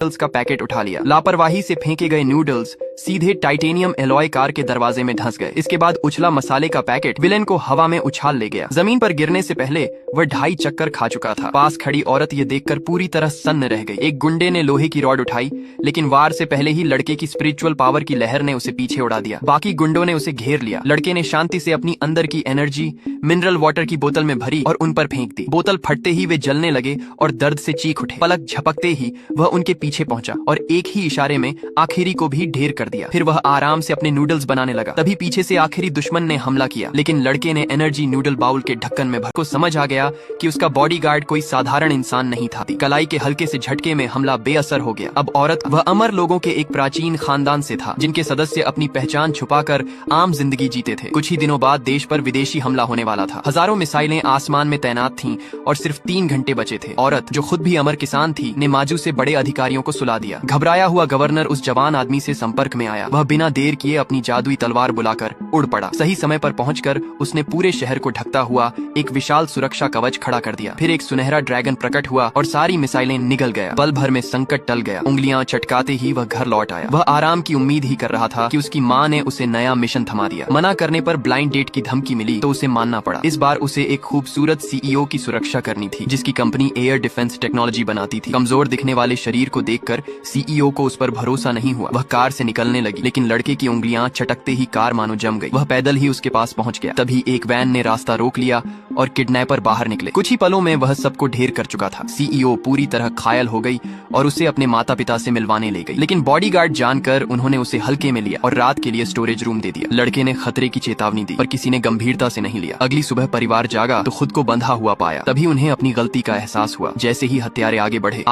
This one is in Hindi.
नूडल्स का पैकेट उठा लिया। लापरवाही से फेंके गए नूडल्स सीधे टाइटेनियम एलॉय कार के दरवाजे में धंस गए। इसके बाद उछला मसाले का पैकेट विलेन को हवा में उछाल ले गया। जमीन पर गिरने से पहले वह 2.5 चक्कर खा चुका था। पास खड़ी औरत ये देखकर पूरी तरह सन्न रह गई। एक गुंडे ने लोहे की रॉड उठाई, लेकिन वार से पहले ही लड़के की स्पिरिचुअल पावर की लहर ने उसे पीछे उड़ा दिया। बाकी गुंडों ने उसे घेर लिया। लड़के ने शांति से अपनी अंदर की एनर्जी मिनरल वाटर की बोतल में भरी और उन पर फेंक दी। बोतल फटते ही वे जलने लगे और दर्द से चीख उठे। पलक झपकते ही वह उनके पीछे पहुंचा और एक ही इशारे में आखिरी को भी ढेर कर दिया। फिर वह आराम से अपने नूडल्स बनाने लगा। तभी पीछे से आखिरी दुश्मन ने हमला किया, लेकिन लड़के ने एनर्जी नूडल बाउल के ढक्कन में भर को समझ आ गया कि उसका बॉडीगार्ड कोई साधारण इंसान नहीं था। कलाई के हल्के से झटके में हमला बेअसर हो गया। अब औरत वह अमर लोगों के एक प्राचीन खानदान से था, जिनके सदस्य अपनी पहचान छुपाकर आम जिंदगी जीते थे। कुछ ही दिनों बाद देश पर विदेशी हमला होने वाला था। हजारों मिसाइलें आसमान में तैनात थीं और सिर्फ 3 घंटे बचे थे। औरत, जो खुद भी अमर किसान थी, ने माजू से बड़े अधिकारियों को सुला दिया। घबराया हुआ गवर्नर उस जवान आदमी से संपर्क में आया। वह बिना देर किए अपनी जादुई तलवार बुलाकर उड़ पड़ा। सही समय पर पहुंचकर उसने पूरे शहर को ढकता हुआ एक विशाल सुरक्षा कवच खड़ा कर दिया। फिर एक सुनहरा ड्रैगन प्रकट हुआ और सारी मिसाइलें निगल गया। पल भर में संकट टल गया। उंगलियां चटकाते ही वह घर लौट आया। वह आराम की उम्मीद ही कर रहा था कि उसकी माँ ने उसे नया मिशन थमा दिया। मना करने पर ब्लाइंड डेट की धमकी मिली तो उसे मानना पड़ा। इस बार उसे एक खूबसूरत सीईओ की सुरक्षा करनी थी, जिसकी कंपनी एयर डिफेंस टेक्नोलॉजी बनाती थी। कमजोर दिखने वाले शरीर को देखकर सीईओ को उस पर भरोसा नहीं हुआ। वह कार से निकलने लगी, लेकिन लड़के की उंगलियां चटकते ही कार मानो जम गई। वह पैदल ही उसके पास पहुंच गया। तभी एक वैन ने रास्ता रोक लिया और किडनैपर बाहर निकले। कुछ ही पलों में वह सबको ढेर कर चुका था। सीईओ पूरी तरह घायल हो गई और उसे अपने माता पिता से मिलवाने ले गई, लेकिन बॉडीगार्ड जानकर उन्होंने उसे हल्के में लिया और रात के लिए स्टोरेज रूम दे दिया। लड़के ने खतरे की चेतावनी दी, पर किसी ने गंभीरता से नहीं लिया। अगली सुबह परिवार जागा तो खुद को बंधा हुआ पाया। तभी उन्हें अपनी गलती का एहसास हुआ। जैसे ही हत्यारे आगे बढ़े,